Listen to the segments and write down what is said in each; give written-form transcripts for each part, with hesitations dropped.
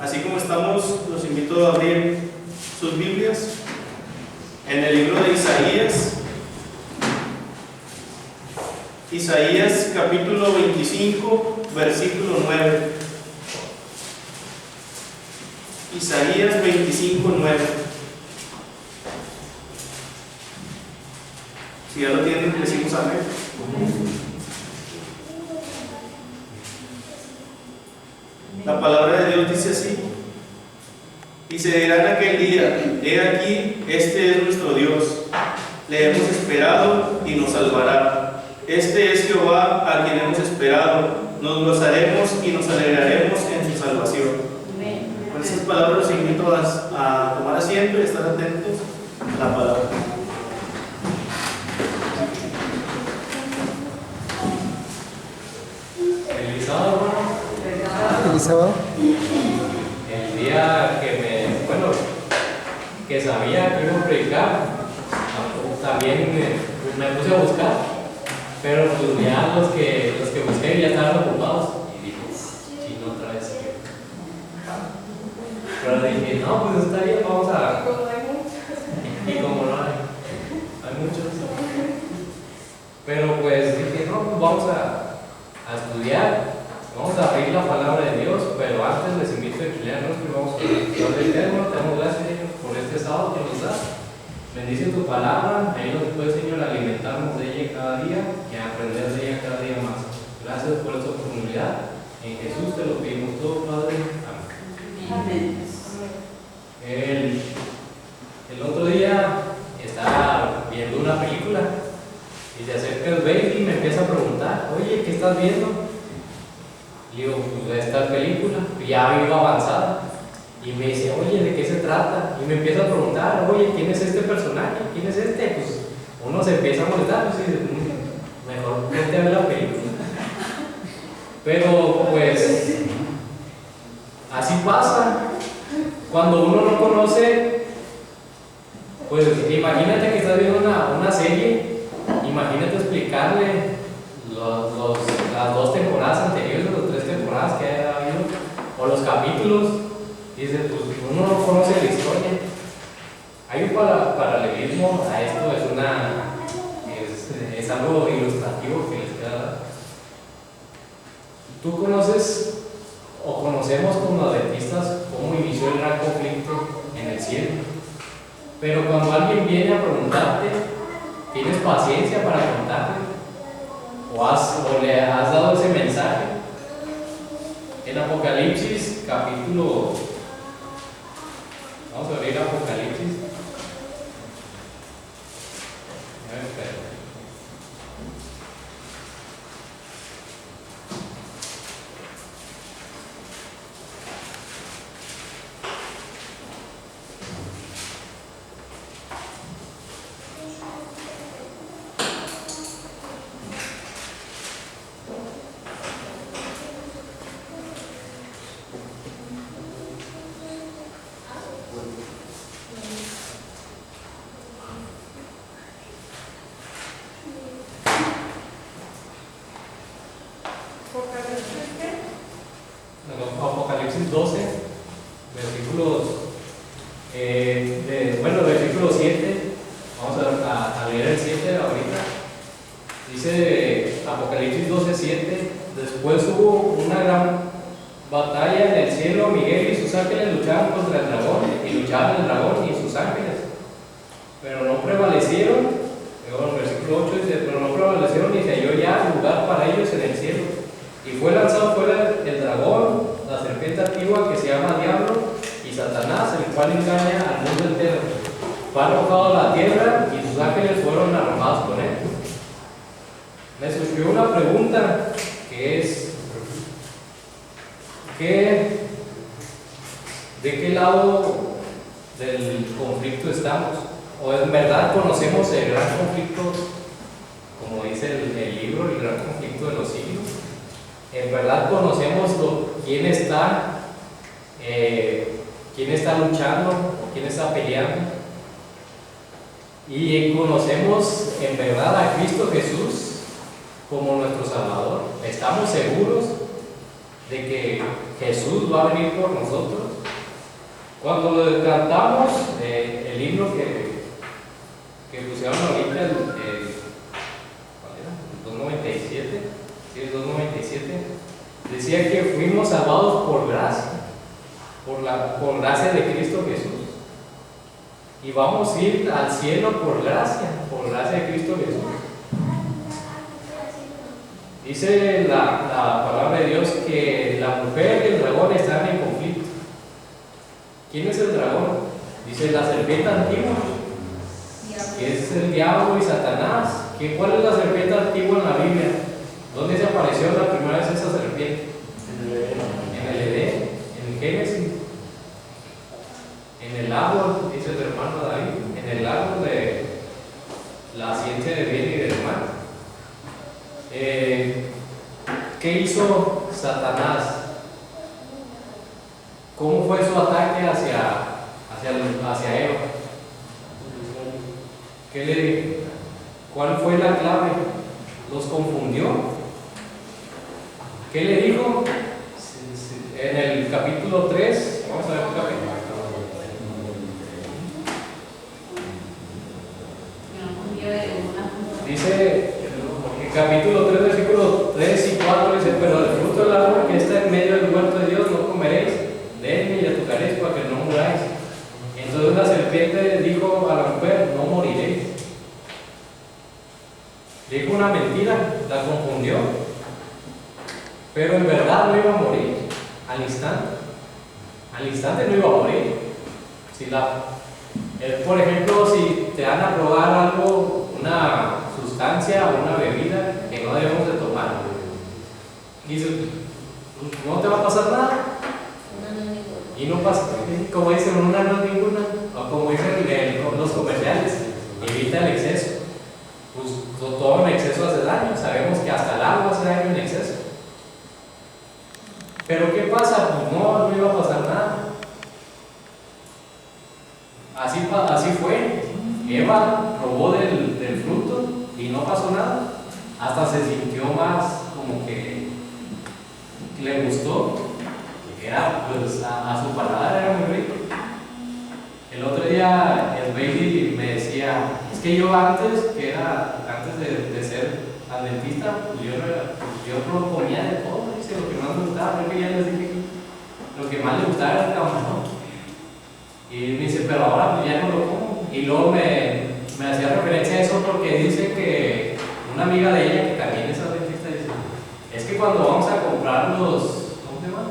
Así como estamos, los invito a abrir sus Biblias en el libro de Isaías. Isaías capítulo 25, versículo 9. Isaías 25, 9. Si ya lo tienen, decimos amén. La palabra de Dios dice así: y se dirá en aquel día: he aquí, este es nuestro Dios, le hemos esperado y nos salvará. Este es Jehová a quien hemos esperado, nos gozaremos y nos alegraremos en su salvación. Con estas palabras los invito a tomar asiento y estar atentos a la palabra. Feliz sábado, hermano. Feliz sábado. El día que sabía que iba a predicar, también me puse a buscar, pero pues ya los que busqué ya estaban ocupados y dije, sí, no otra vez. Pero dije, no, pues está bien, vamos a... Y como no hay muchos. Pero pues dije, no, pues vamos a estudiar. Vamos a abrir la palabra de Dios, pero antes les invito a que lean que vamos a Dios del Eterno. Te damos gracias, Señor, por este sábado que nos das. Bendice tu palabra, ahí nos puede, Señor, alimentarnos de ella cada día y aprender de ella cada día más. Gracias por esta oportunidad. En Jesús te lo pedimos todo, Padre. Amén. El otro día estaba viendo una película y se acerca el baby y me empieza a preguntar, oye, ¿qué estás viendo? Y digo, pues esta película, ya iba avanzada. Y me dice, oye, ¿de qué se trata? Y me empieza a preguntar, oye, ¿quién es este personaje? ¿Quién es este? Pues uno se empieza a molestar, pues dice, mejor vete a ver la película. Pero pues, así pasa. Cuando uno no conoce, pues imagínate que estás viendo una serie, imagínate explicarle las 2 temporadas anteriores, las 3 temporadas que ha habido, o los capítulos. Dice, pues uno no conoce la historia. Hay un paralelismo a esto, es algo ilustrativo que les queda dar. ¿Tú conoces o conocemos como adventistas cómo inició el gran conflicto en el cielo? Pero cuando alguien viene a preguntarte, ¿tienes paciencia para contarle? ¿O le has dado ese mensaje? En Apocalipsis capítulo... Vamos a abrir Apocalipsis. Apocalipsis 12, versículos, versículo 7, vamos a leer el 7 ahorita. Dice Apocalipsis 12, 7, después hubo una gran batalla en el cielo, Miguel y sus ángeles luchaban contra el dragón, y luchaban el dragón y sus ángeles, pero no prevalecieron. Luego el versículo 8 dice, pero no prevalecieron y se halló ya lugar para ellos en el cielo. Y fue lanzado fuera el dragón, la serpiente antigua que se llama Diablo y Satanás, el cual engaña al mundo entero. Fue arrojado a la tierra y sus ángeles fueron arrojados con él. Me surgió una pregunta que es, ¿de qué lado del conflicto estamos? ¿O en verdad conocemos el gran conflicto, como dice el libro, el gran conflicto de los siglos? ¿En verdad conocemos quién está luchando o quién está peleando? Y conocemos en verdad a Cristo Jesús como nuestro Salvador. ¿Estamos seguros de que Jesús va a venir por nosotros. Cuando cantamos el himno que pusieron ahorita, ¿cuál era? El 297, sí, el 297, decía que fuimos salvados por gracia, por gracia de Cristo Jesús. Y vamos a ir al cielo por gracia de Cristo Jesús. Dice la palabra de Dios que la mujer y el dragón están en conflicto. ¿Quién es el dragón? Dice la serpiente antigua, que es el diablo y Satanás. ¿Cuál es la serpiente antigua en la Biblia? ¿Dónde se apareció la primera vez esa serpiente? En el Edén, en el Génesis. En el árbol, dice el hermano David, en el árbol de la ciencia del bien y del mal. ¿Qué hizo Satanás? ¿Cómo fue su ataque hacia Eva? ¿Qué le dijo? ¿Cuál fue la clave? ¿Los confundió? ¿Qué le dijo? En el capítulo 3, vamos a ver el capítulo. Dice en capítulo 3, versículos 3 y 4, dice: pero del fruto del árbol que está en medio del huerto de Dios no comeréis, de él ni le tocaréis para que no muráis. Entonces la serpiente dijo a la mujer: no moriréis. Dijo una mentira, la confundió, pero en verdad no iba a morir al instante no iba a morir. Por ejemplo, si te van a probar algo, una sustancia o una bebida que no debemos de tomar, dices, no te va a pasar nada, y no pasa, como dicen, una no es ninguna, o como dicen los comerciales, evita el exceso. Pues todo en exceso hace daño, sabemos que hasta el agua hace daño en exceso. Pero ¿qué pasa? Pues no iba a pasar nada. Así fue. Eva probó del fruto y no pasó nada. Hasta se sintió más como que le gustó. Era, pues, a su paladar era muy rico. El otro día el baby me decía: es que yo antes de ser adventista, pues yo comía de todo, dice, lo que más me gustaba, creo que ya les dije, lo que más le gustaba era el camarón. Y me dice: pero ahora pues ya no lo como. Y luego me hacía referencia a eso porque dice que una amiga de ella, que también es adventista, dice: es que cuando vamos a comprar ¿cómo se llama?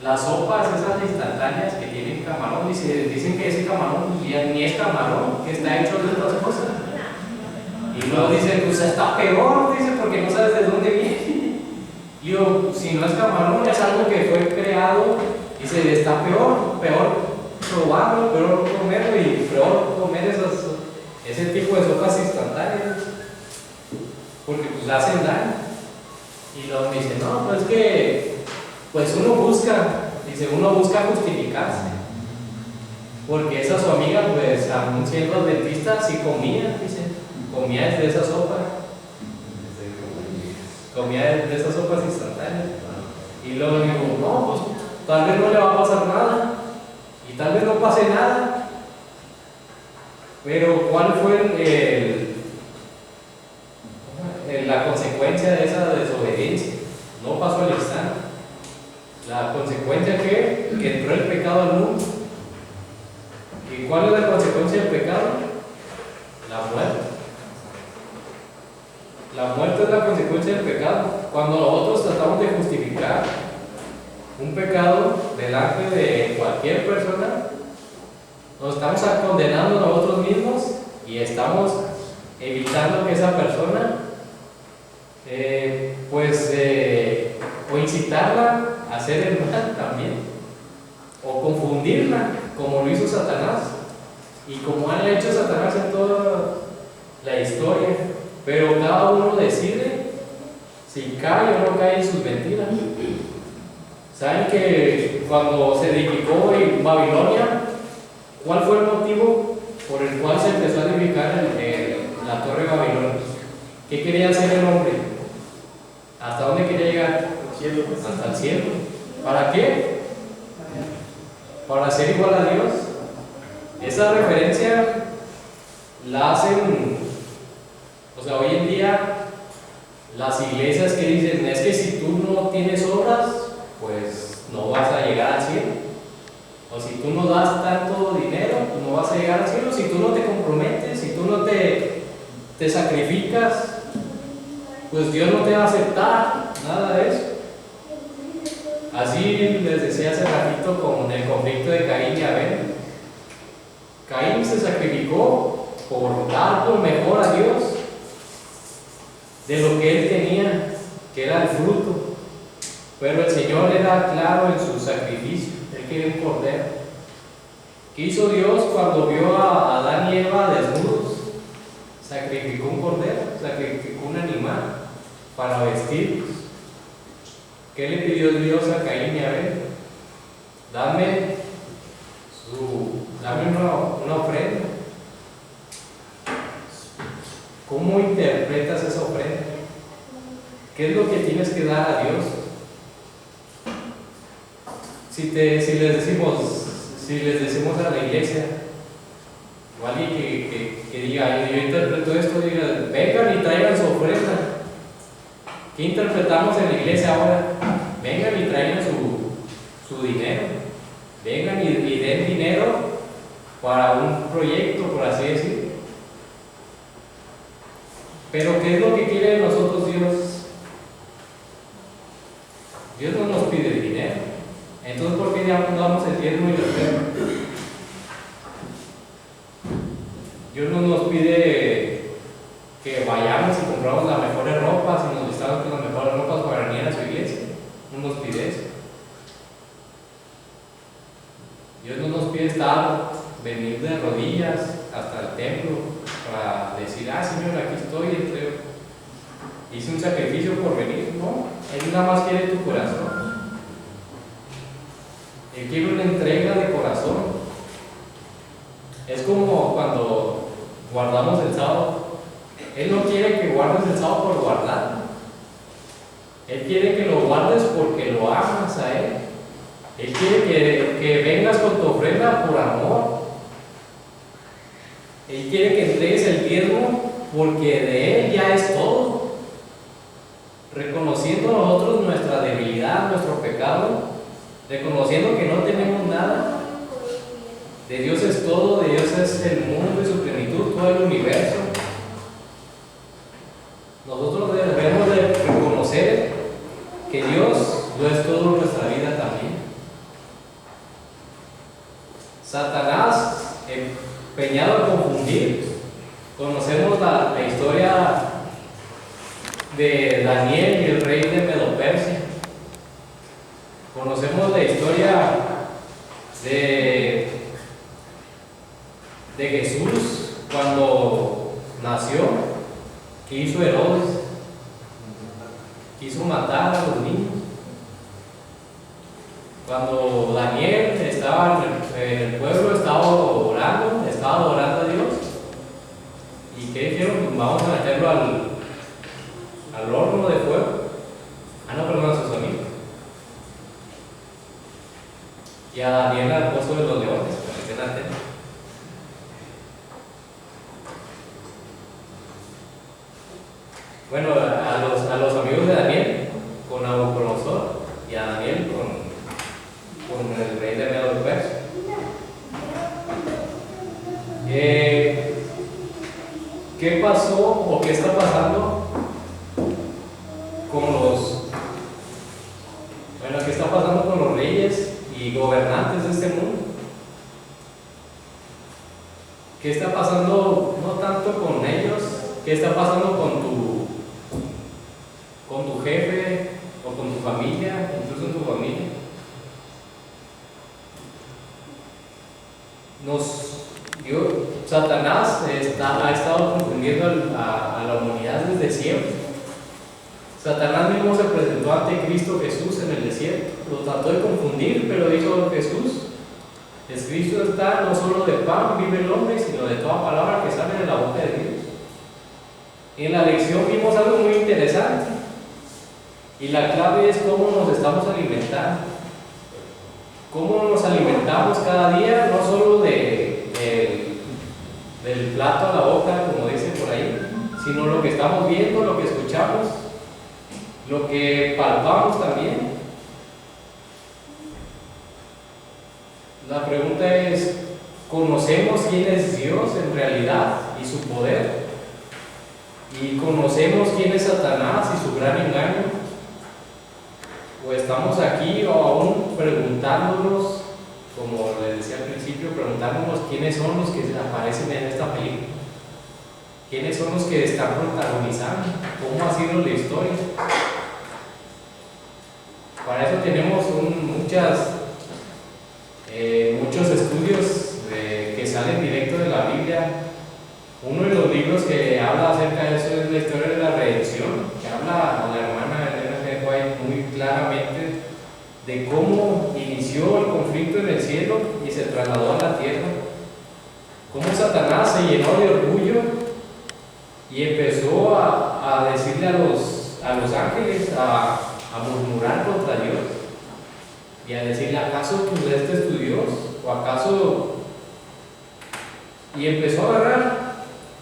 Las sopas esas instantáneas que tienen camarón, dicen que ese camarón pues, ya ni es camarón, que está hecho de otras cosas. Y luego dicen: pues está peor, dice, porque no sabes de dónde viene. Y digo: si no es camarón, es algo que fue creado. Dice: está peor probarlo, peor comerlo y peor comer ese tipo de sopas instantáneas, porque pues hacen daño. Y luego me dice: no, pues es que pues uno busca justificarse, porque esa su amiga, pues aún siendo adventista, sí comía de esa sopa, instantáneas. Y luego digo: no, pues tal vez no le va a pasar nada, y tal vez no pase nada. Pero ¿cuál fue la consecuencia de esa desobediencia? No pasó al instante. La consecuencia que entró el pecado al mundo. ¿Y cuál es la consecuencia del pecado? La muerte. La muerte es la consecuencia del pecado. Cuando nosotros tratamos de justificar un pecado delante de cualquier persona, nos estamos condenando a nosotros mismos y estamos evitando que esa persona o incitarla a hacer el mal también, o confundirla, como lo hizo Satanás y como han hecho Satanás en toda la historia. Pero cada uno decide si cae o no cae en sus mentiras. ¿Saben que cuando se edificó en Babilonia, cuál fue el motivo por el cual se empezó a edificar la torre de Babilonia? ¿Qué quería hacer el hombre? ¿Hasta dónde quería llegar? cielo. Hasta el cielo. ¿Para qué? Para ser igual a Dios. Esa referencia la hacen, o sea, hoy en día las iglesias que dicen, es que si tú no tienes obras, pues no vas a llegar al cielo. O si tú no das tanto dinero, pues no vas a llegar al cielo. Si tú no te comprometes, si tú no te sacrificas, pues Dios no te va a aceptar, nada de eso. Así les decía hace ratito con el conflicto de Caín y Abel. Caín se sacrificó por dar lo mejor a Dios de lo que él tenía, que era el fruto. Pero el Señor era claro en su sacrificio. Él quería un cordero. ¿Qué hizo Dios cuando vio a Adán y Eva desnudos? Sacrificó un cordero, sacrificó un animal para vestirlos. ¿Qué le pidió Dios a Caín y Abel? Dame una ofrenda. ¿Cómo interpretas esa ofrenda? ¿Qué es lo que tienes que dar a Dios? Si les decimos a la iglesia, o alguien que diga, yo interpreto esto, diga, vengan y traigan su ofrenda. ¿Qué interpretamos en la iglesia ahora? Vengan y traigan su dinero. Vengan y den dinero para un proyecto, por así decirlo. Pero ¿qué es lo que quiere de nosotros Dios? Dios no nos pide dinero. Entonces, ¿por qué ya no damos el diezmo y la ofrenda? Dios no nos pide que vayamos y compramos las mejores ropas y nos vistamos con las mejores ropas para venir a su iglesia. No nos pide eso. Dios no nos pide venir de rodillas hasta el templo para decir, Señor, aquí estoy, hice un sacrificio por venir. No, Él nada más quiere tu corazón. Él quiere una entrega de corazón. Es como cuando guardamos el sábado. Él no quiere que guardes el sábado por guardarlo. Él quiere que lo guardes porque lo amas a Él. Él quiere que vengas con tu ofrenda por amor. Él quiere que entregues el diezmo porque de Él ya es todo. Reconociendo nosotros nuestra debilidad, nuestro pecado, reconociendo que no tenemos nada. De Dios es todo, de Dios es el mundo y su plenitud, todo el universo. Nosotros debemos de reconocer que Dios lo es todo en nuestra vida también. Satanás, empeñado en confundir, conocemos la historia de Daniel y el rey de Medo-Persia. Conocemos la historia de Jesús cuando nació, que hizo Herodes, quiso matar a los niños. Cuando Daniel estaba en el pueblo, estaba adorando a Dios. ¿Y qué dijeron? Pues vamos a meterlo al horno de fuego. Perdón, a sus amigos. Y a Daniel al pozo de los leones, para que estén atentos. Bueno, a los amigos de Daniel, con Nabucodonosor, y a Daniel con el rey de Medo-Persia. ¿Qué pasó o qué está pasando qué está pasando con los reyes y gobernantes de este mundo? ¿Qué está pasando no tanto con ellos? ¿Qué está pasando con tu jefe o con tu familia, incluso en tu familia? Satanás ha estado confundiendo a la humanidad desde siempre. Satanás mismo se presentó ante Cristo Jesús en el desierto. Lo trató de confundir, pero dijo Jesús: escrito está, no solo de pan vive el hombre, sino de toda palabra que sale de la boca de Dios. Y en la lección vimos algo muy interesante. Y la clave es cómo nos estamos alimentando. Cómo nos alimentamos cada día, no solo del plato a la boca, como dicen por ahí, sino lo que estamos viendo, lo que escuchamos, lo que palpamos también. La pregunta es, ¿conocemos quién es Dios en realidad y su poder? ¿Y conocemos quién es Satanás y su gran engaño? ¿O estamos aquí o aún preguntándonos, como les decía al principio, preguntándonos quiénes son los que aparecen en esta película? ¿Quiénes son los que están protagonizando? ¿Cómo ha sido la historia? Para eso tenemos muchos estudios que salen directo de la Biblia. Uno de los libros que habla acerca de eso es la historia de la redención, que habla la hermana Elena G. White muy claramente de cómo inició el conflicto en el cielo y se trasladó a la tierra, cómo Satanás se llenó de orgullo y empezó a decirle a los ángeles, a murmurar contra Dios y a decirle, ¿acaso que este es tu Dios? ¿O acaso? Y empezó a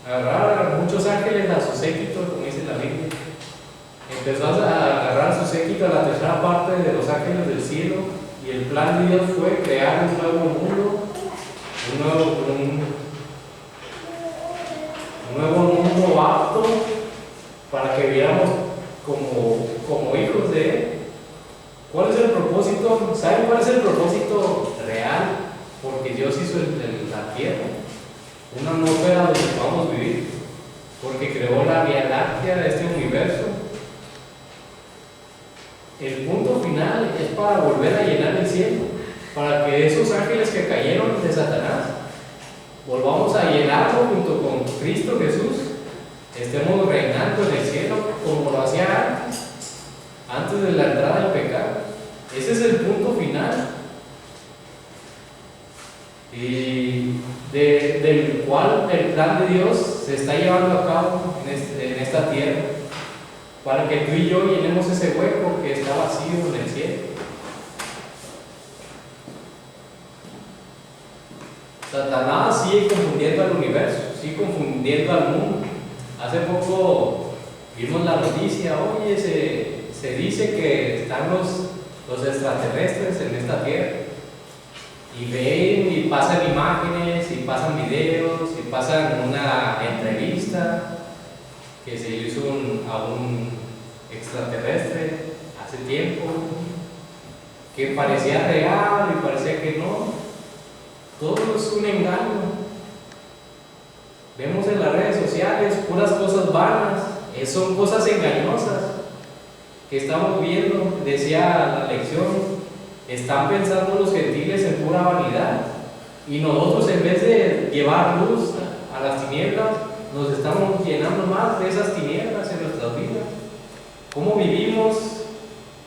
agarrar a muchos ángeles a su séquito, como dice la Biblia. Empezó a agarrar a su séquito a la tercera parte de los ángeles del cielo, y el plan de Dios fue crear un nuevo mundo, un nuevo mundo apto para que viéramos como hijos de Él. ¿Cuál es el propósito? ¿Saben cuál es el propósito real? Porque Dios hizo la tierra, una atmósfera donde podamos vivir, porque creó la Vía Láctea de este universo. El punto final es para volver a llenar el cielo, para que esos ángeles que cayeron de Satanás volvamos a llenarlo junto con Cristo Jesús, estemos reinando en el cielo como lo hacía antes de la entrada del pecado. Ese es el punto final, y del cual el plan de Dios se está llevando a cabo en esta tierra, para que tú y yo llenemos ese hueco que está vacío en el cielo. Satanás sigue confundiendo al universo, sigue confundiendo al mundo. Hace poco vimos la noticia, oye, se dice que están los extraterrestres en esta tierra, y ven y pasan imágenes y pasan videos y pasan una entrevista que se hizo a un extraterrestre hace tiempo, que parecía real y parecía que no. Todo es un engaño. Vemos en las redes sociales puras cosas vanas, son cosas engañosas que estamos viendo. Decía la lección, están pensando los gentiles en pura vanidad, y nosotros, en vez de llevar luz a las tinieblas, nos estamos llenando más de esas tinieblas en nuestras vidas. ¿Cómo vivimos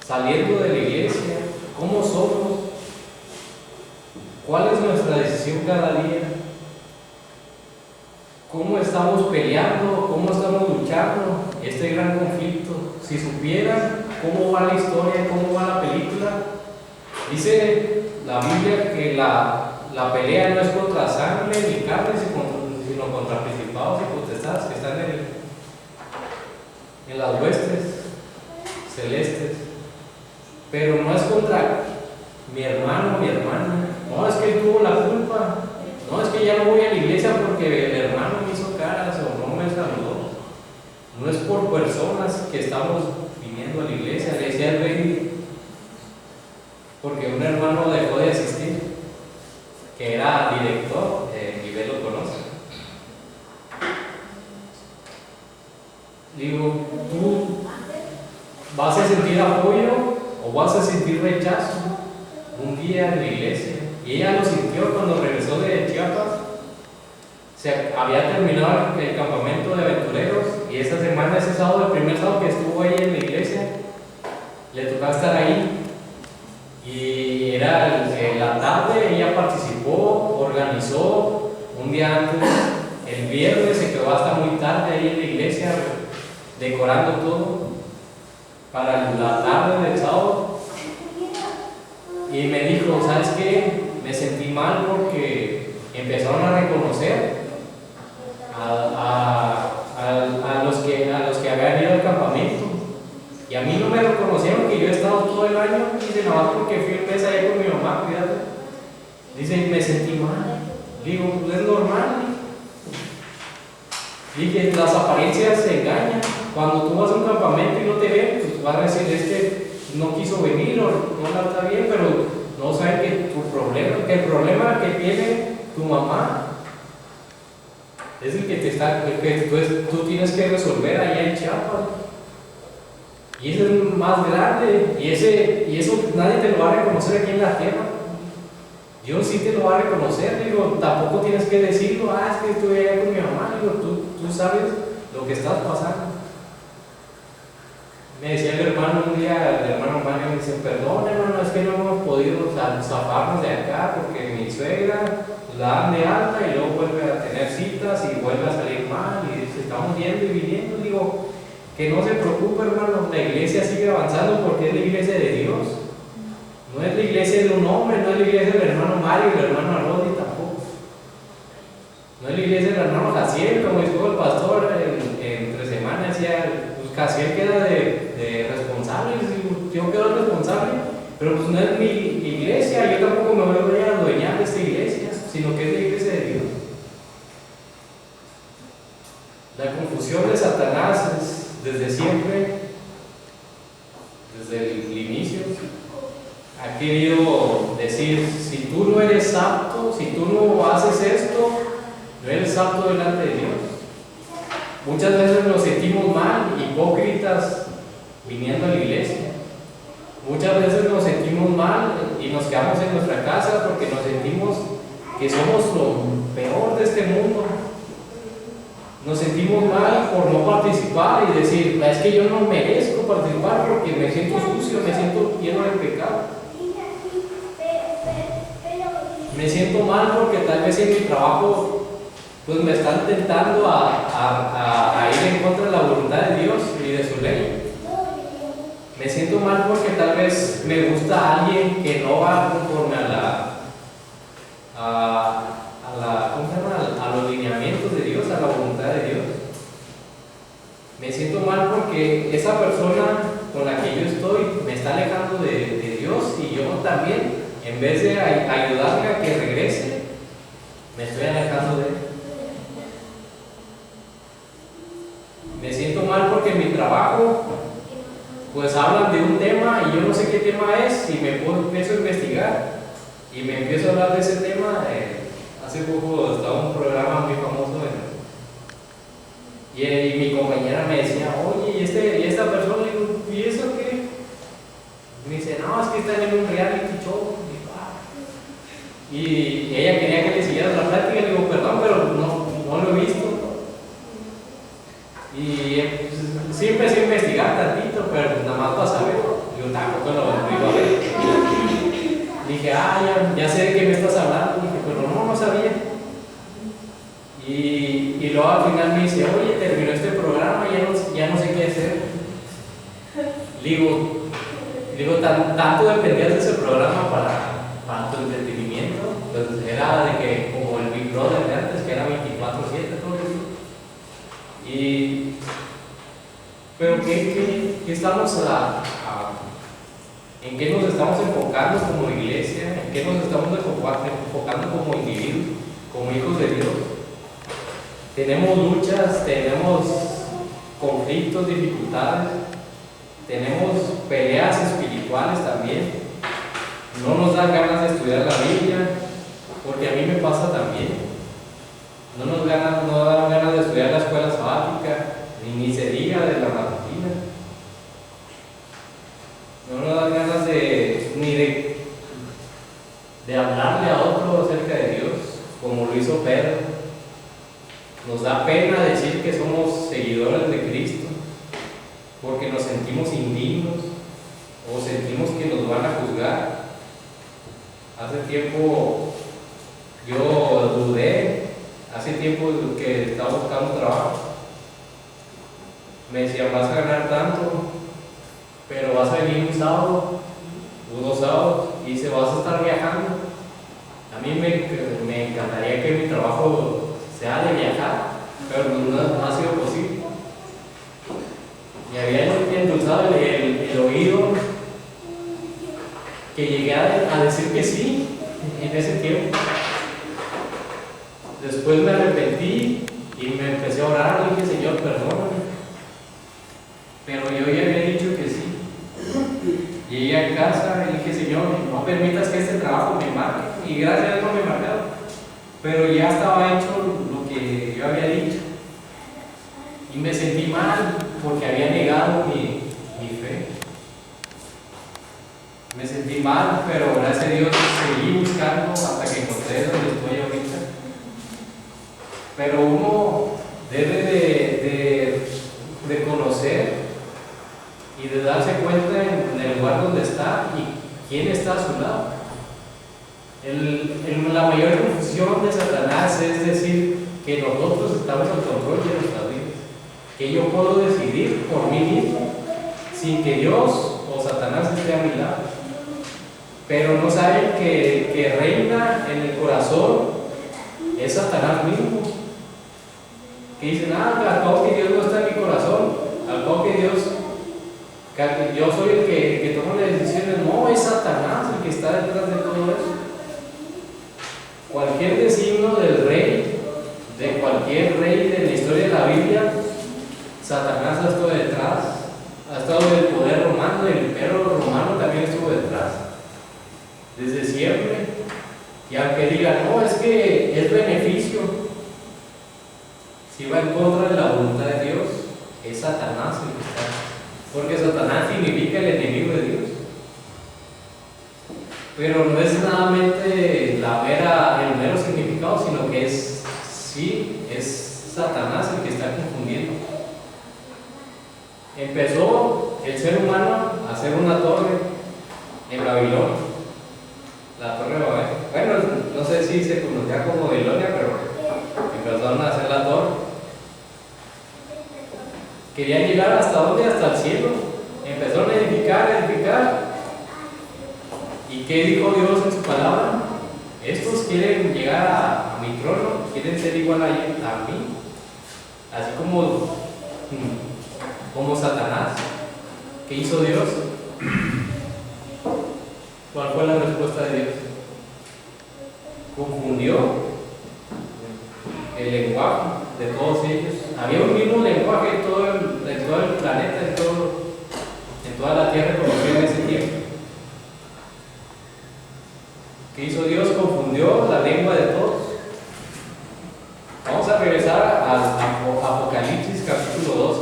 saliendo de la iglesia? ¿Cómo somos? ¿Cuál es nuestra decisión cada día? ¿Cómo estamos peleando? ¿Cómo estamos luchando este gran conflicto? Si supieran cómo va la historia, cómo va la película. Dice la Biblia que la pelea no es contra sangre ni carne, sino contra principados y potestades que están en las huestes celestes. Pero no es contra mi hermano, mi hermana. No, es que él tuvo la culpa. No, es que ya no voy a la iglesia porque el hermano me hizo caras o no me saludó. No es por personas que estamos viniendo a la iglesia, le decía el rey, porque un hermano dejó de asistir, que era director, y Bel lo conoce. Digo, ¿tú vas a sentir apoyo o vas a sentir rechazo un día en la iglesia? Y ella lo sintió cuando regresó de Chiapas. Se había terminado el campamento de aventureros, y esa semana, ese sábado, el primer sábado que estuvo ahí en la iglesia, le tocaba estar ahí. Y era la tarde, ella participó, organizó un día antes, el viernes se quedó hasta muy tarde ahí en la iglesia decorando todo. para la tarde del sábado y me dijo, ¿sabes qué? Me sentí mal porque empezaron a reconocer a los que habían ido al campamento. Y a mí no me reconocieron que yo he estado todo el año, dice, nada más porque fui un mes allá con mi mamá, cuídate. Dice, me sentí mal. Digo, pues es normal. Dije, las apariencias se engañan. Cuando tú vas a un campamento y no te ven, pues vas a decir, este no quiso venir o no la está bien, pero no saben que el problema que tiene tu mamá es el que tú tienes que resolver allá en Chiapas. Y ese es el más grande, y eso nadie te lo va a reconocer aquí en la tierra. Dios sí te lo va a reconocer, digo, tampoco tienes que decirlo, es que estuve allá con mi mamá, digo, tú sabes lo que estás pasando. Me decía el hermano un día, el hermano Mario, me dice, perdón hermano, es que no hemos podido zafarnos de acá porque mi suegra la dan de alta y luego vuelve a tener citas y vuelve a salir mal y dice, estamos yendo y viniendo. Digo, que no se preocupe hermano, la iglesia sigue avanzando porque es la iglesia de Dios. No es la iglesia de un hombre, no es la iglesia del hermano Mario y del hermano Arodi tampoco. No es la iglesia del hermano Jaciel, como dijo el pastor entre semanas, decía, pues Jaciel queda de responsable, yo quedo responsable, pero pues no es mi iglesia, yo tampoco me voy a adueñar de esta iglesia, sino que es la iglesia de Dios. La confusión de Satanás es desde siempre, desde el inicio, ha querido decir, si tú no eres apto, si tú no haces esto, no eres apto delante de Dios. Muchas veces nos sentimos mal, hipócritas, viniendo a la iglesia. Muchas veces nos sentimos mal y nos quedamos en nuestra casa porque nos sentimos que somos lo peor de este mundo. Nos sentimos mal por no participar y decir, es que yo no merezco participar porque me siento sucio, me siento lleno de pecado. Me siento mal porque tal vez en mi trabajo pues me están tentando a ir en contra de la voluntad de Dios y de su ley. Me siento mal porque tal vez me gusta alguien que no va conforme ¿cómo se llama? A los lineamientos de Dios, a la voluntad de Dios. Me siento mal porque esa persona con la que yo estoy me está alejando de Dios y yo también, en vez de ayudarle a que regrese, me estoy alejando de él. Me siento mal porque en mi trabajo pues hablan de un tema y yo no sé qué tema es y empiezo a investigar y me empiezo a hablar de ese tema. Hace poco estaba un programa muy famoso y mi compañera me decía, oye, ¿y esta persona? Le digo, ¿y eso qué? Me dice, no, es que están en un reality show. Y ella quería que le siguiera la plática. Le digo, perdón, pero no lo he visto. Y pues, sí empecé a investigar tantito, pero nada más para saber. Yo tampoco lo iba a ver. Dije, ya sé de qué me estás hablando. Dije, pero no sabía. Y luego al final me dice, oye, terminó este programa, ya no sé qué hacer. Digo, tanto dependías de ese programa para tu entretenimiento. Pues era de que, como el Big Brother de antes, que era 24/7 todo el día. Pero ¿qué estamos ¿en qué nos estamos enfocando como iglesia? ¿En qué nos estamos enfocando como individuos, como hijos de Dios? Tenemos luchas, tenemos conflictos, dificultades, tenemos peleas espirituales también. No nos dan ganas de estudiar la Biblia, porque a mí me pasa también. No dan ganas de estudiar la escuela sabática, ni se diga de la matutina. No nos dan ganas ni de hablarle a otro acerca de Dios, como lo hizo Pedro. Nos da pena decir que somos seguidores de Cristo, porque nos sentimos indignos o sentimos que nos van a juzgar. Hace tiempo yo dudé, hace tiempo que estaba buscando trabajo. Me decían, vas a ganar tanto, pero vas a venir un sábado o 2 sábados y dice, vas a estar viajando. A mí me encantaría que mi trabajo sea de viajar, pero no ha sido posible. Me había endulzado el oído que llegué a decir que sí en ese tiempo. Después me arrepentí y me empecé a orar y dije, Señor, perdóname. Pero yo ya había dicho que sí. Llegué a casa y dije, Señor, no permitas que este trabajo me marque. Y gracias a Dios no me marcaron. Pero ya estaba hecho lo que yo había dicho. Y me sentí mal porque había negado mi fe. Me sentí mal, pero gracias a Dios seguí buscando hasta que encontré donde estoy ahorita. Pero uno debe de conocer y de darse cuenta en el lugar donde está y quién está a su lado. La mayor confusión de Satanás es decir que nosotros estamos al control de nuestras vidas, que yo puedo decidir por mí mismo sin que Dios o Satanás esté a mi lado. Pero no saben que reina en el corazón es Satanás mismo, que dicen, al cabo que Dios no está en mi corazón, al cabo que yo soy el que toma las decisiones. No, es Satanás el que está detrás de todo eso. Cualquier designio del rey, de cualquier rey de la historia de la Biblia, Satanás ha estado detrás, ha estado del poder romano, el imperio romano también estuvo detrás, desde siempre. Y aunque digan, no, es que es beneficio, si va en contra de la voluntad de Dios, es Satanás el que está. Porque Satanás significa el enemigo de Dios. Pero no es solamente el mero significado, sino que es Satanás el que está confundiendo. Empezó el ser humano a hacer una torre en Babilonia, la torre de Babel. Bueno, no sé si se conocía como Babilonia, pero empezaron a hacer la torre. Querían llegar hasta dónde, hasta el cielo. Empezaron a edificar. ¿Y qué dijo Dios en su palabra? Estos quieren llegar a mi trono, quieren ser igual a mí, así como Satanás. ¿Qué hizo Dios? ¿Cuál fue la respuesta de Dios? Confundió el lenguaje de todos ellos. Había un mismo lenguaje en todo el planeta, en toda la tierra conocida en ese tiempo. ¿Qué hizo Dios? Confundió la lengua de todos. Vamos a regresar a Apocalipsis capítulo 12.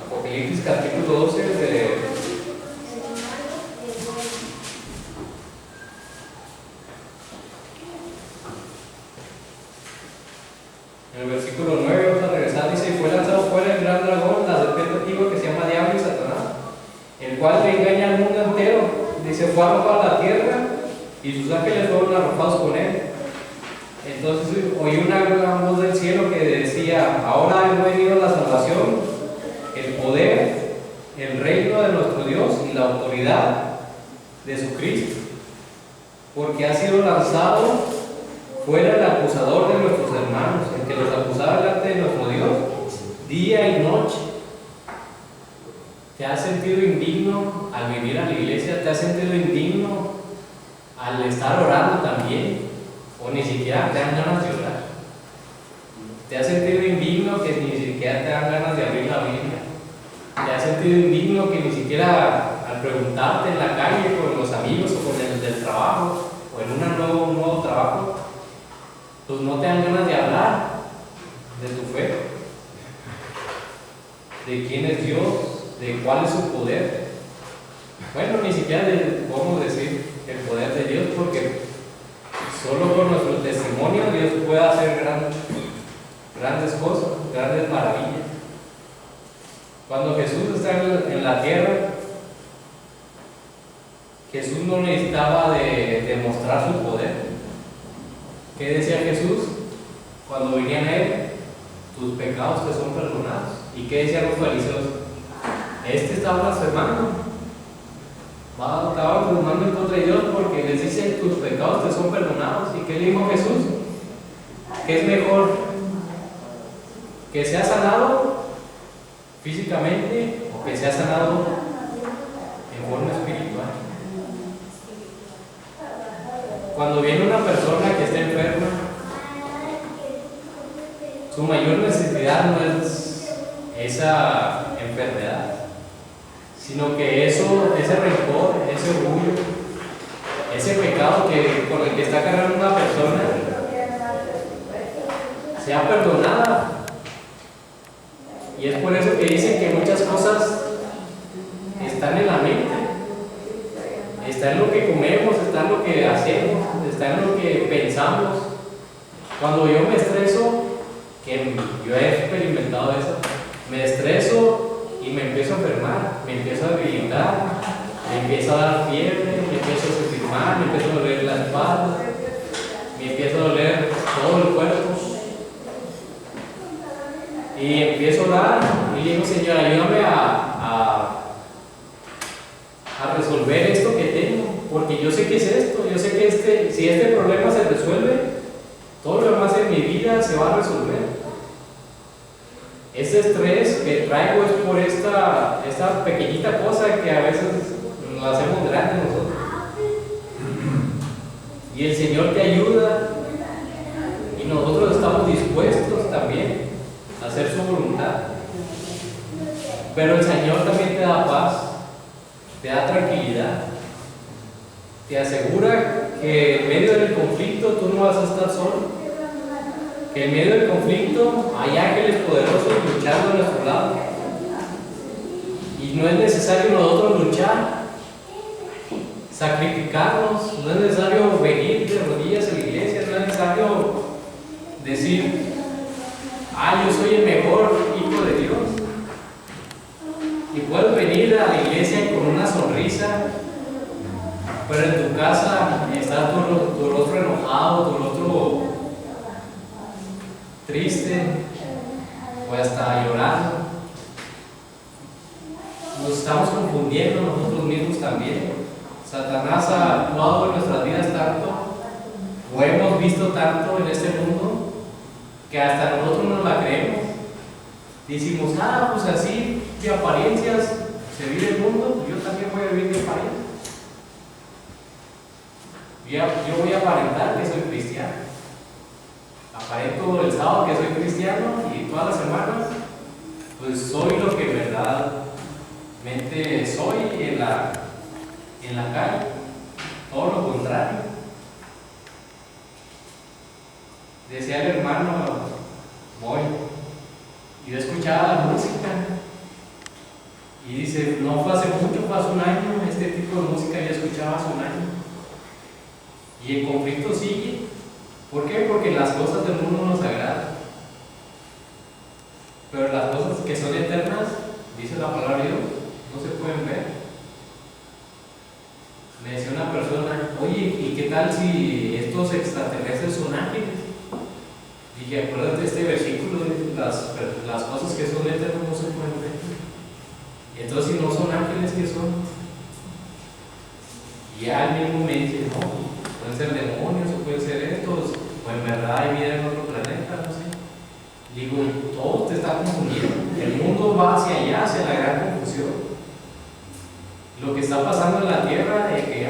Apocalipsis capítulo 12 en el versículo 9 vamos a regresar, dice, fue lanzado fuera el gran dragón, la serpiente antigua que se llama Diablo y Satanás, el cual le engaña al mundo entero. Dice, fue arrojado a la tierra y sus ángeles fueron arrojados con él. Entonces oí una gran voz del cielo que decía, ahora ha venido la salvación, el poder, el reino de nuestro Dios y la autoridad de su Cristo, porque ha sido lanzado fuera el acusador de nuestros hermanos, el que los acusaba delante de nuestro Dios día y noche. ¿Te has sentido indigno al venir a la iglesia? ¿Te has sentido indigno al estar orando también? ¿O ni siquiera te dan ganas de orar? ¿Te has sentido indigno que ni siquiera te dan ganas de abrir la Biblia? ¿Te has sentido indigno que ni siquiera al preguntarte en la calle con los amigos o con el del trabajo o en un nuevo trabajo, pues no te dan ganas de hablar de tu fe, de quién es Dios, de cuál es su poder? Bueno, ni siquiera podemos decir el poder de Dios, porque solo con nuestro testimonio Dios puede hacer grandes cosas, grandes maravillas. Cuando Jesús está en la tierra, Jesús no necesitaba de demostrar su poder. ¿Qué decía Jesús? Cuando venían a él, tus pecados te son perdonados. ¿Y qué decían los fariseos? este está blasfemando, estaba blasfemando en contra de Dios porque les dice: tus pecados te son perdonados. ¿Y qué le dijo Jesús? ¿Qué es mejor? ¿Que sea sanado físicamente o que sea sanado en forma espiritual? Cuando viene una persona que está enferma, su mayor necesidad no es esa enfermedad, sino que ese rencor, ese orgullo, ese pecado con el que está cargando una persona sea perdonada. Y es por eso que dicen que muchas cosas están en la mente, está en lo que comemos, está en lo que hacemos, está en lo que pensamos. Cuando yo me estreso, que yo he experimentado eso, me estreso y me empiezo a enfermar, me empiezo a debilitar, me empiezo a dar fiebre, me empiezo a sentir mal, me empiezo a doler la espalda, me empiezo a doler todo el cuerpo. Y empiezo a orar y digo: Señor, ayúdame a resolver esto que tengo, porque yo sé que es esto, yo sé que si este problema se resuelve, todo lo demás en mi vida se va a resolver. Ese estrés que traigo es por esta pequeñita cosa que a veces nos hacemos grande nosotros. Y el Señor te ayuda y nosotros estamos dispuestos también a hacer su voluntad. Pero el Señor también te da paz, te da tranquilidad, te asegura que en medio del conflicto tú no vas a estar solo, que en medio del conflicto hay ángeles poderosos luchando a nuestro lado, y no es necesario nosotros luchar, sacrificarnos, no es necesario venir de rodillas a la iglesia, no es necesario decir: yo soy el mejor hijo de Dios. Y puedes venir a la iglesia con una sonrisa, pero en tu casa está tu rostro enojado, tu rostro triste, o hasta llorando. Nos estamos confundiendo nosotros mismos también. Satanás ha actuado en nuestras vidas tanto, o hemos visto tanto en este mundo, que hasta nosotros no la creemos. Decimos: pues así de apariencias se vive el mundo, pues yo también voy a vivir de apariencias. Yo voy a aparentar que soy cristiano. Aparento el sábado que soy cristiano y todas las semanas, pues soy lo que verdaderamente soy en la calle. Todo lo contrario. Decía el hermano Moy, yo escuchaba la música y dice: no fue hace mucho, fue hace un año, este tipo de música yo escuchaba hace un año. Y el conflicto sigue. ¿Por qué? Porque las cosas del mundo nos agradan, pero las cosas que son eternas, dice la palabra de Dios, no se pueden ver. Me decía una persona: oye, ¿y qué tal si estos extraterrestres son ángeles? Dije: acuérdate de este versículo, las cosas que son eternas no se pueden ver. Entonces, si no son ángeles, ¿qué son? Y al mismo me dice: no, pueden ser demonios, o pueden ser estos, o en verdad hay vida en otro planeta, no sé. Digo: todo te está confundiendo. El mundo va hacia allá, hacia la gran confusión. Lo que está pasando en la tierra, de que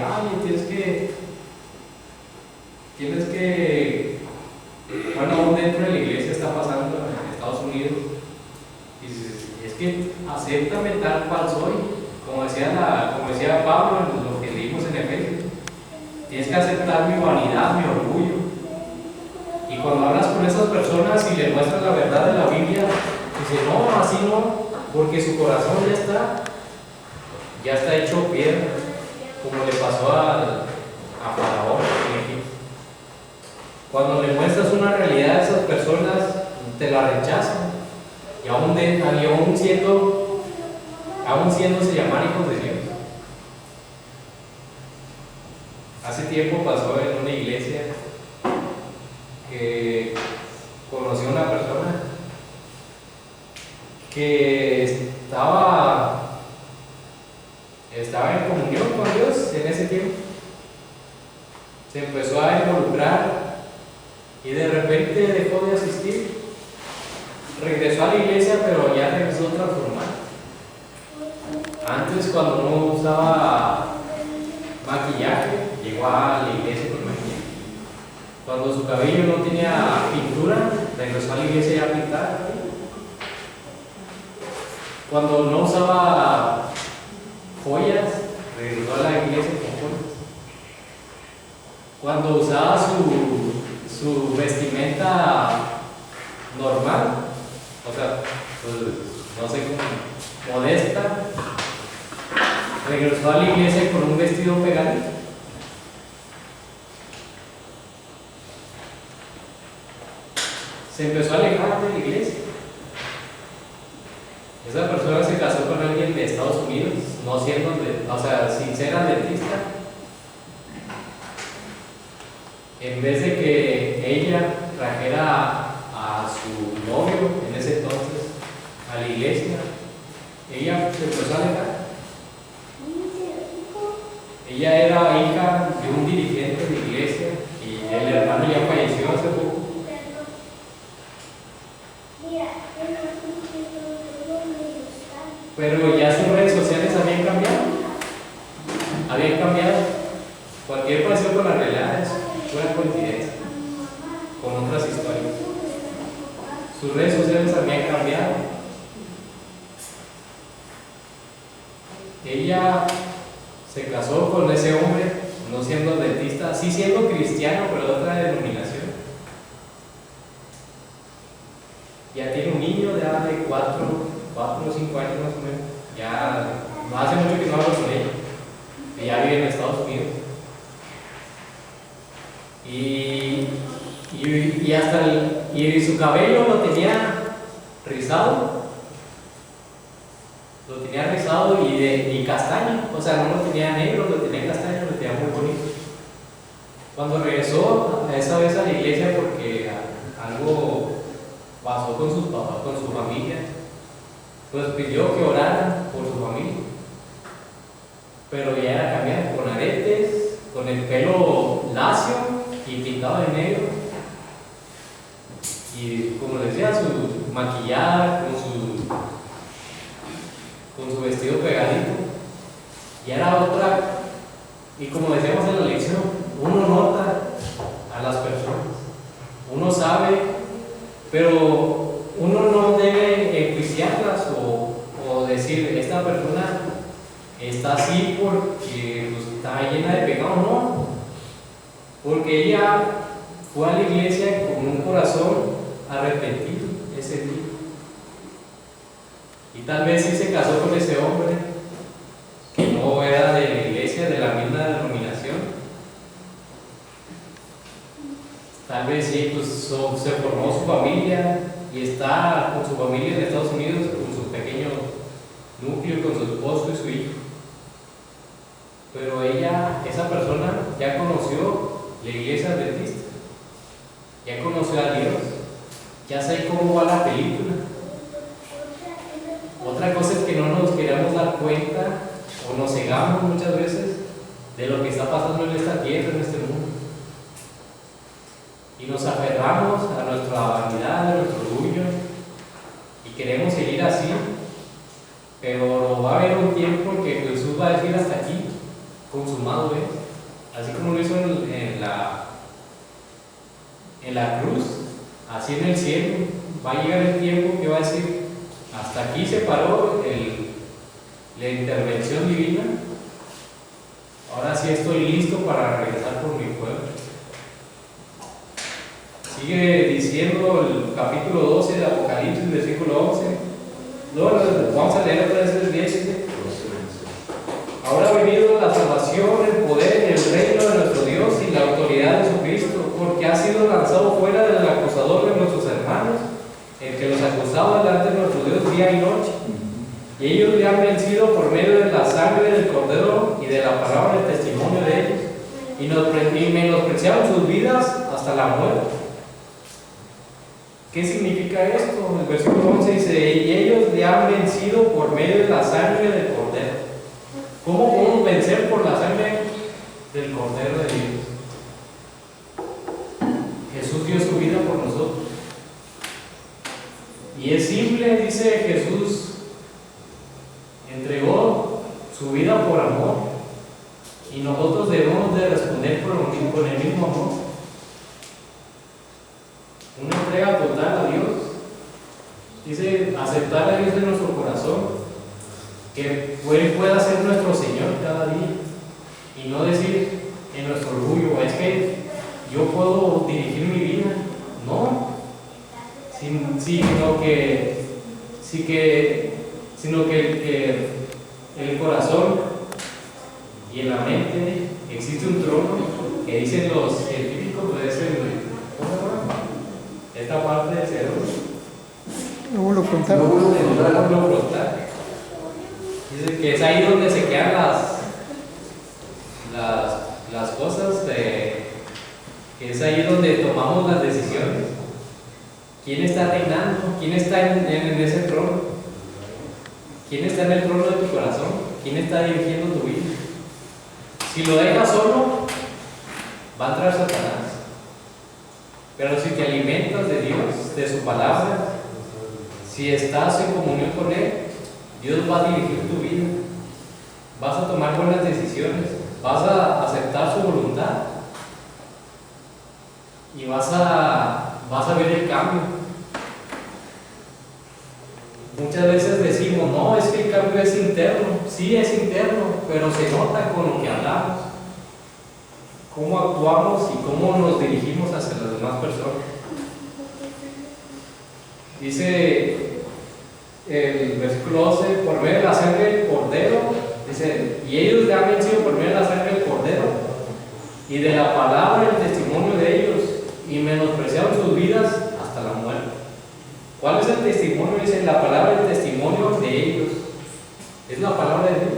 tienes que bueno, aún dentro de la iglesia está pasando en Estados Unidos. Y dices: es que acéptame tal cual soy, como decía Pablo en lo que leímos en Efesios. Tienes que aceptar mi vanidad, mi orgullo. Y cuando hablas con esas personas y les muestras la verdad de la Biblia, dices: no, así no, porque su corazón ya está hecho piedra, como le pasó a Faraón en Egipto. Cuando le muestras una realidad a esas personas, te la rechazan, y aún siéndose llamar hijos de Dios. Hace tiempo pasó en una iglesia que conocí a una persona que estaba se empezó a involucrar y de repente dejó de asistir. Regresó a la iglesia, pero ya regresó transformado. Antes, cuando no usaba maquillaje, llegó a la iglesia con maquillaje. Cuando su cabello no tenía pintura, regresó a la iglesia ya a pintar. Cuando no usaba joyas, regresó a la iglesia con joyas. Cuando usaba su vestimenta normal, o sea, pues, no sé cómo, modesta, regresó a la iglesia con un vestido pegadito. Se empezó a alejar de la iglesia. Esa persona se casó con alguien de Estados Unidos, no siendo, sin ser adventista. En vez de que ella trajera a su novio en ese entonces a la iglesia, ella se empezó a alejar. Ella era hija de un dirigente de iglesia y el hermano ya falleció hace poco. Pero ya sus redes sociales habían cambiado. Cualquier parecido con la realidad es una coincidencia con otras historias. Sus redes sociales habían cambiado. Ella se casó con ese hombre, no siendo adventista, sí siendo cristiano, pero de otra denominación. Ya tiene un niño de 4 o 5 años más o menos. Ya no hace mucho que no hablo con ella. Ella vive en Estados Unidos. Y su cabello lo tenía rizado. Lo tenía rizado y castaño. O sea, no lo tenía negro, lo tenía castaño, lo tenía muy bonito. Cuando regresó esa vez a la iglesia porque algo pasó con sus papás, con su familia, pues pidió que oraran por su familia. Pero ya era cambiada, con aretes, con el pelo lacio y pintado de negro. Y como les decía, su maquillada, con su vestido pegadito. Y era otra. Y como decíamos en la lección, uno nota a las personas. Uno sabe, pero uno no debe enjuiciarlas o decir, esta persona está así porque pues, está llena de pecado. No, porque ella fue a la iglesia con un corazón arrepentido ese día. Y tal vez sí se casó con ese hombre que no era de la iglesia, de la misma denominación. Tal vez sí, pues se formó su familia y está con su familia en Estados Unidos, con su pequeño núcleo, con su esposo y su hijo. Pero esa persona, ya conoció la iglesia adventista, ya conoció a Dios, ya sabe cómo va la película. Otra cosa es que no nos queremos dar cuenta o nos cegamos muchas veces de lo que está pasando en esta tierra, en este mundo. Y nos aferramos a nuestra vanidad, a nuestro orgullo y queremos seguir así, pero va a haber un tiempo en que Jesús va a decir hasta aquí, consumado es, así como lo hizo en la cruz, así en el cielo, va a llegar el tiempo que va a decir, hasta aquí se paró la intervención divina, ahora sí estoy listo para regresar por mi pueblo. Sigue diciendo el capítulo 12 de Apocalipsis, versículo 11. Luego vamos a leer otra vez el 10. Ahora ha venido la salvación, el poder y el reino de nuestro Dios y la autoridad de Jesucristo, porque ha sido lanzado fuera del acusador de nuestros hermanos, el que los acusaba delante de nuestro Dios día y noche. Y ellos le han vencido por medio de la sangre del Cordero y de la palabra del testimonio de ellos, y menospreciaron sus vidas hasta la muerte. ¿Qué significa esto? El versículo 11 dice, y ellos le han vencido por medio de la sangre del Cordero. ¿Cómo podemos vencer por la sangre del Cordero de Dios? dice Jesús entregó su vida por amor y nosotros debemos de responder con el mismo amor. Una entrega total a Dios. Dice aceptar a Dios en nuestro corazón, que Él pueda ser nuestro Señor cada día y no decir en nuestro orgullo, es que yo puedo dirigir mi vida. No, sino que el corazón y en la mente existe un trono que dicen los científicos, pues es esta parte del cerebro. Lóbulo frontal. El lóbulo frontal. Dice que es ahí donde se quedan las cosas, que es ahí donde tomamos las decisiones. ¿Quién está reinando? ¿Quién está en ese trono? ¿Quién está en el trono de tu corazón? ¿Quién está dirigiendo tu vida? Si lo dejas solo, va a entrar Satanás. Pero si te alimentas de Dios, de su palabra, si estás en comunión con Él, Dios va a dirigir tu vida. Vas a tomar buenas decisiones, vas a aceptar su voluntad y vas a ver el cambio. Muchas veces decimos, no, es que el cambio es interno. Sí, es interno, pero se nota con lo que hablamos, cómo actuamos y cómo nos dirigimos hacia las demás personas. Dice el versículo 12, por medio de la sangre del Cordero, dice, y ellos le han vencido por medio de la sangre del Cordero y de la palabra y el testimonio de ellos, y menospreciaron sus vidas hasta la muerte. ¿Cuál es el testimonio? Dice la palabra y el testimonio de ellos. Es la palabra de Dios.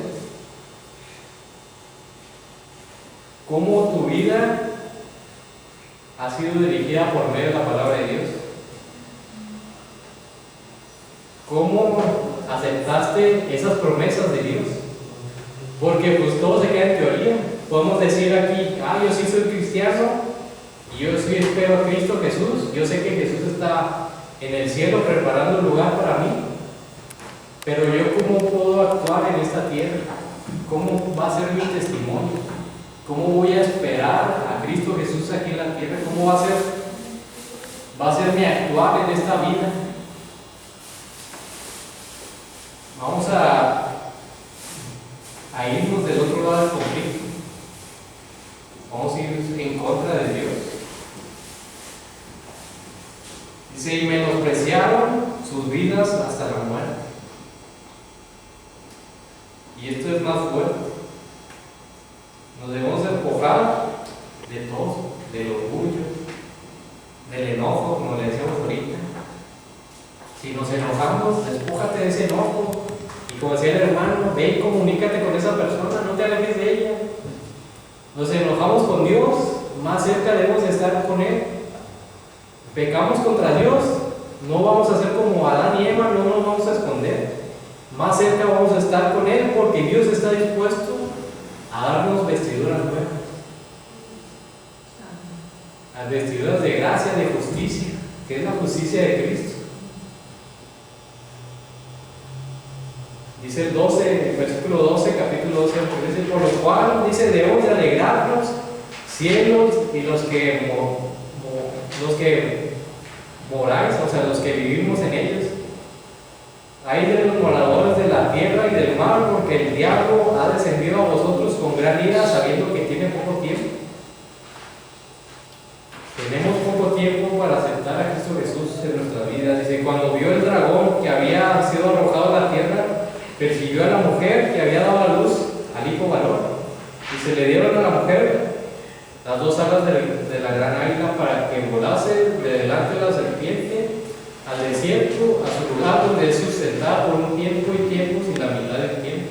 ¿Cómo tu vida ha sido dirigida por medio de la palabra de Dios? ¿Cómo aceptaste esas promesas de Dios? Porque pues todo se queda en teoría. Podemos decir aquí, yo sí soy cristiano y yo sí espero a Cristo Jesús. Yo sé que Jesús está en el cielo preparando un lugar para mí. Pero yo, ¿cómo puedo actuar en esta tierra? ¿Cómo va a ser mi testimonio? ¿Cómo voy a esperar a Cristo Jesús aquí en la tierra? ¿Cómo va a ser mi actuar en esta vida? Vamos a irnos del otro lado del conflicto. Vamos a ir en contra de Dios. Dice, y menospreciaron sus vidas hasta la muerte. Y esto es más fuerte. Nos debemos despojar de todo, del orgullo, del enojo, como le decíamos ahorita. Si nos enojamos, despójate de ese enojo. Y como decía el hermano, ve y comunícate con esa persona, no te alejes de ella. Nos enojamos con Dios, más cerca debemos de estar con Él. Pecamos contra Dios, no vamos a ser como Adán y Eva, no nos vamos a esconder. Más cerca vamos a estar con Él porque Dios está dispuesto a darnos vestiduras nuevas. Las vestiduras de gracia, de justicia, que es la justicia de Cristo. Dice el 12, el versículo 12, capítulo 12, dice, por lo cual, dice, debemos de alegrarnos, cielos, y los que moráis, o sea, los que vivimos en ellos. Hay de los moradores de la tierra y del mar, porque el diablo ha descendido a vosotros con gran ira, sabiendo que tiene poco tiempo. Tenemos poco tiempo para aceptar a Cristo Jesús en nuestra vida. Dice, cuando vio el dragón que había sido arrojado a la tierra, persiguió a la mujer que había dado a luz al hijo varón, y se le dieron a la mujer las dos alas de la gran águila para que volase de delante de la serpiente al desierto, a su lugar donde es sustentada por un tiempo y tiempos y la mitad del tiempo.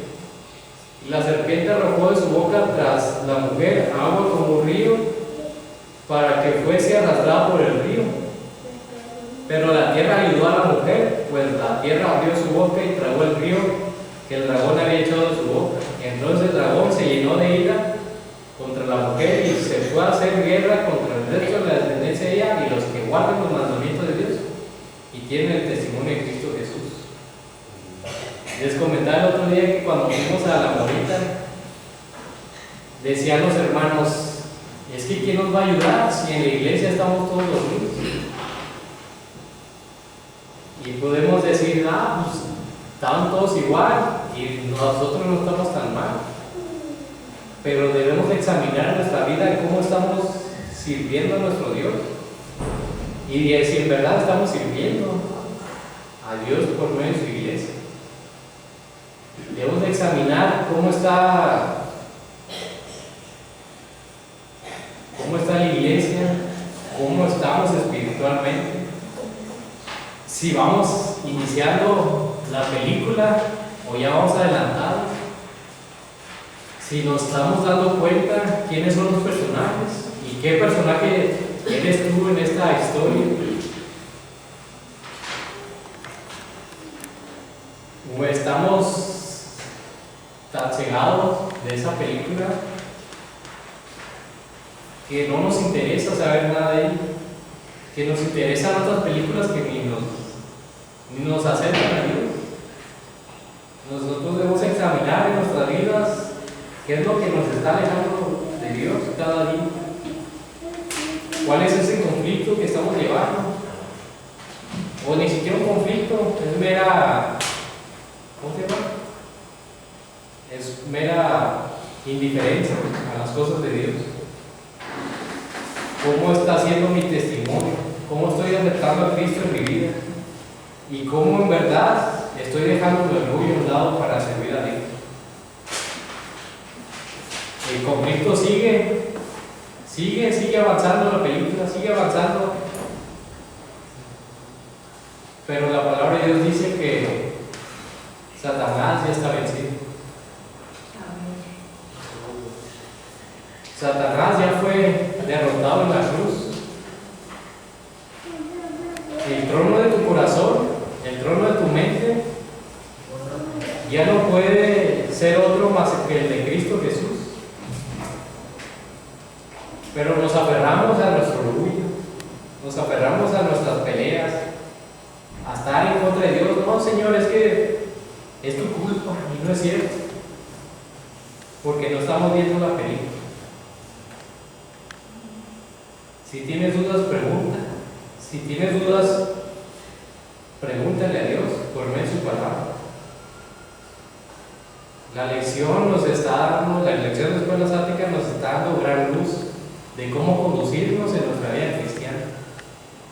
Y la serpiente arrojó de su boca tras la mujer agua como un río, para que fuese arrastrada por el río. Pero la tierra ayudó a la mujer, pues la tierra abrió su boca y tragó el río que el dragón había echado de su boca. Entonces el dragón se llenó de ira contra la mujer y se fue a hacer guerra contra el resto de la descendencia de ella y los que guardan los mandamientos de Dios y tienen el testimonio de Cristo Jesús. Les comentaba el otro día que cuando fuimos a la Morita, decían los hermanos, es que ¿quién nos va a ayudar si en la iglesia estamos todos dormidos? Y podemos decir, pues estaban todos igual y nosotros no estamos tan mal. Pero debemos examinar nuestra vida y cómo estamos sirviendo a nuestro Dios. Y si en verdad estamos sirviendo a Dios por medio de su iglesia. Debemos de examinar cómo está la iglesia, cómo estamos espiritualmente. Si vamos iniciando la película o ya vamos adelantados. Si nos estamos dando cuenta quiénes son los personajes y qué personaje eres tú en esta historia. O estamos tan cegados de esa película que no nos interesa saber nada de ella, que nos interesan otras películas que ni nos acercan a Dios. Nosotros debemos examinar en nuestras vidas qué es lo que nos está alejando de Dios cada día. ¿Cuál es ese conflicto que estamos llevando? O ni siquiera un conflicto, es mera, ¿cómo se llama? Es mera indiferencia a las cosas de Dios. ¿Cómo está siendo mi testimonio? ¿Cómo estoy aceptando a Cristo en mi vida? Y cómo en verdad estoy dejando mi orgullo a un lado para servir a Dios. El conflicto sigue avanzando la película, sigue avanzando. Pero la palabra de Dios dice que Satanás ya está vencido. Satanás ya fue derrotado en la cruz. El trono de tu corazón, el trono de tu mente, ya no puede ser otro más que el de Cristo Jesús. Pero nos aferramos a nuestro orgullo, nos aferramos a nuestras peleas, a estar en contra de Dios. No, Señor, es que es tu culpa, y no es cierto, porque no estamos viendo la película. Si tienes dudas, pregunta. Si tienes dudas, pregúntale a Dios por medio de su palabra. La lección nos está dando, la lección de Escuela Sática nos está dando gran luz de cómo conducirnos en nuestra vida cristiana,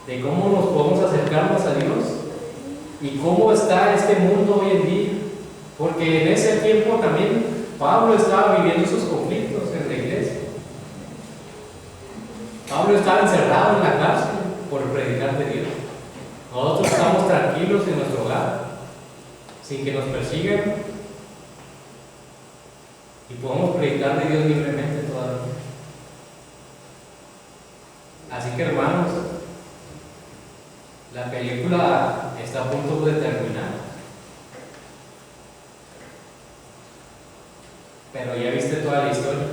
de cómo nos podemos acercar más a Dios y cómo está este mundo hoy en día, porque en ese tiempo también Pablo estaba viviendo sus conflictos en la iglesia. Pablo estaba encerrado en la cárcel por predicar de Dios. Nosotros estamos tranquilos en nuestro hogar, sin que nos persigan, y podemos predicar de Dios libremente todavía. Así que, hermanos, la película está a punto de terminar. Pero ya viste toda la historia.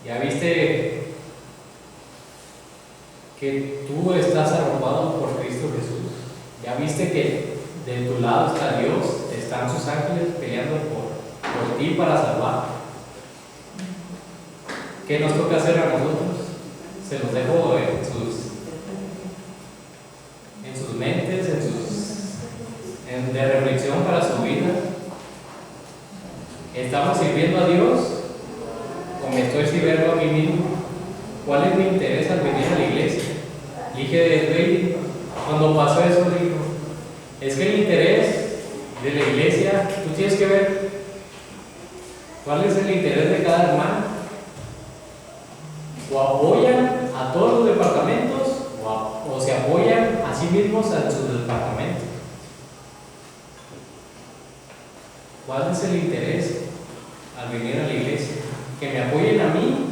Ya viste que tú estás arropado por Cristo Jesús. Ya viste que de tu lado está Dios, están sus ángeles peleando por ti para salvar. ¿Qué nos toca hacer a nosotros? Se los dejo en sus mentes, de reflexión para su vida. ¿Estamos sirviendo a Dios o me estoy sirviendo a mí mismo? ¿Cuál es mi interés al venir a la iglesia? Dije, cuando pasó eso, dijo, es que el interés de la iglesia, tú tienes que ver cuál es el interés de cada hermano. O apoyan a todos los departamentos o se apoyan a sí mismos en sus departamentos. ¿Cuál es el interés al venir a la iglesia? ¿Que me apoyen a mí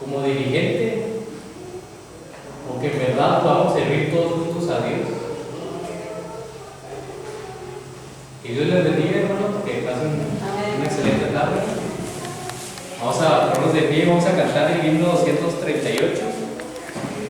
como dirigente o que en verdad podamos servir todos juntos a Dios? Que Dios les bendiga, hermanos, que pasen una excelente tarde. Vamos a ponernos de pie, vamos a cantar el himno 238.